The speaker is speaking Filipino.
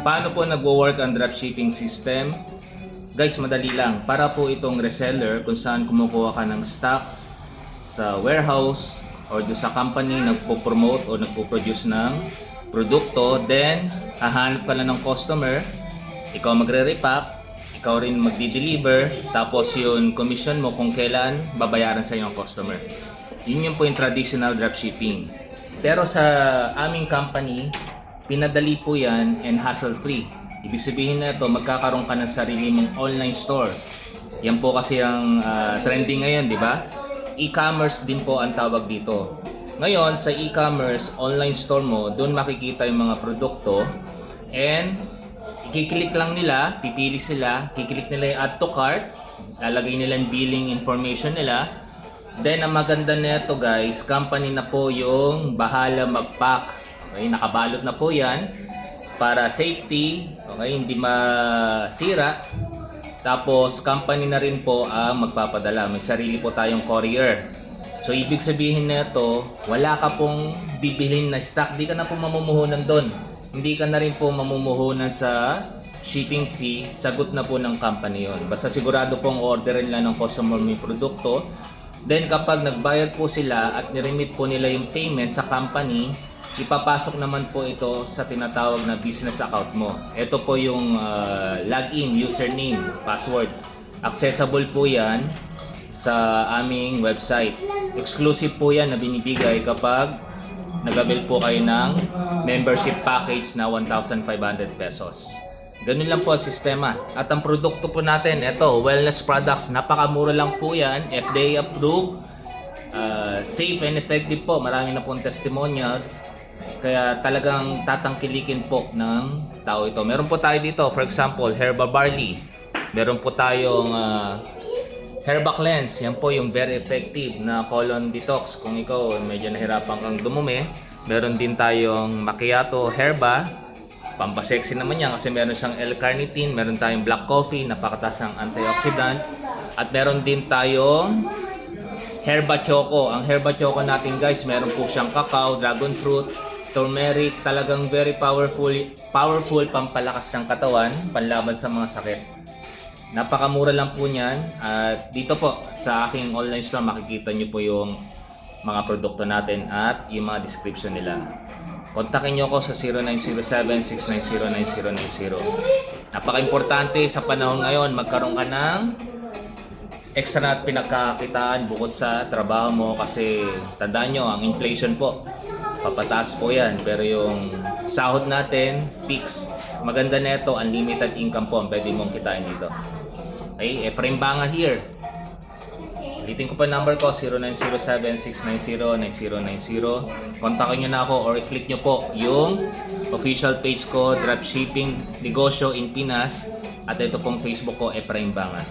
Paano po nagwo-work ang dropshipping system? Guys, madali lang. Para po itong reseller kung saan kumukuha ka ng stocks sa warehouse or do sa company nagpo-promote o nagpo-produce ng produkto, then hahanap ka lang ng customer, ikaw magre-repack, ikaw rin magdi-deliver, tapos yung commission mo kung kailan babayaran sa yung customer. Yun po yung traditional dropshipping. Pero sa aming company, pinadali po yan and hassle-free. Ibig sabihin na ito, magkakaroon ka ng sarili mong online store. Yan po kasi ang trending ngayon, di ba? E-commerce din po ang tawag dito. Ngayon, sa e-commerce, online store mo, doon makikita yung mga produkto and i-click lang nila, pipili sila, kiklik nila yung add to cart, lalagay nila yung billing information nila. Then, ang maganda nito guys, company na po yung bahala mag-pack. Okay, nakabalot na po yan para safety, okay, hindi masira. Tapos company na rin po ang magpapadala. May sarili po tayong courier. So ibig sabihin nito, wala ka pong bibilhin na stock, di ka na po mamumuhunan doon. Hindi ka na rin po mamumuhunan sa shipping fee, sagot na po ng company yon. Basta sigurado pong orderin lang ng customer may produkto. Then kapag nagbayad po sila at niremit po nila yung payment sa company, ipapasok naman po ito sa tinatawag na business account mo. Ito po yung login, username, password. Accessible po yan sa aming website. Exclusive po yan na binibigay kapag nag-avail po kayo ng membership package na 1,500 pesos. Ganun lang po ang sistema. At ang produkto po natin, ito, wellness products. Napakamura lang po yan. FDA approved. Safe and effective po. Marami na pong testimonials. Kaya talagang tatangkilikin po ng tao ito. Meron po tayo dito, for example, Herba Barley. Meron po tayong Herba Cleanse. Yan po yung very effective na colon detox. Kung ikaw medyo nahirapan kang dumumi. Meron din tayong Macchiato Herba. Pampasexy naman yan kasi meron siyang L-carnitine. Meron tayong black coffee, napakataas ng antioxidant. At meron din tayong Herba Choco. Ang Herba Choco natin guys, meron po siyang cacao, dragon fruit, turmeric, talagang very powerful pampalakas ng katawan, panlaban sa mga sakit. Napakamura lang po niyan. At dito po sa aking online store makikita niyo po yung mga produkto natin at yung mga description nila. Kontakin niyo ako sa 0907-690-9090. Napaka-importante sa panahon ngayon magkaroon ka ng extra na pinagkakakitaan bukod sa trabaho mo kasi tandaan nyo, ang inflation po papataas po yan, pero yung sahod natin fix. Maganda na ito, unlimited income po ang pwede mong kitain dito. Okay, Efrain Banga here. Ulitin ko pa number ko, 0907-690-9090. Kontakin nyo na ako or i-click nyo po yung official page ko, Dropshipping Negosyo in Pinas, at ito pong Facebook ko, Efrain Banga.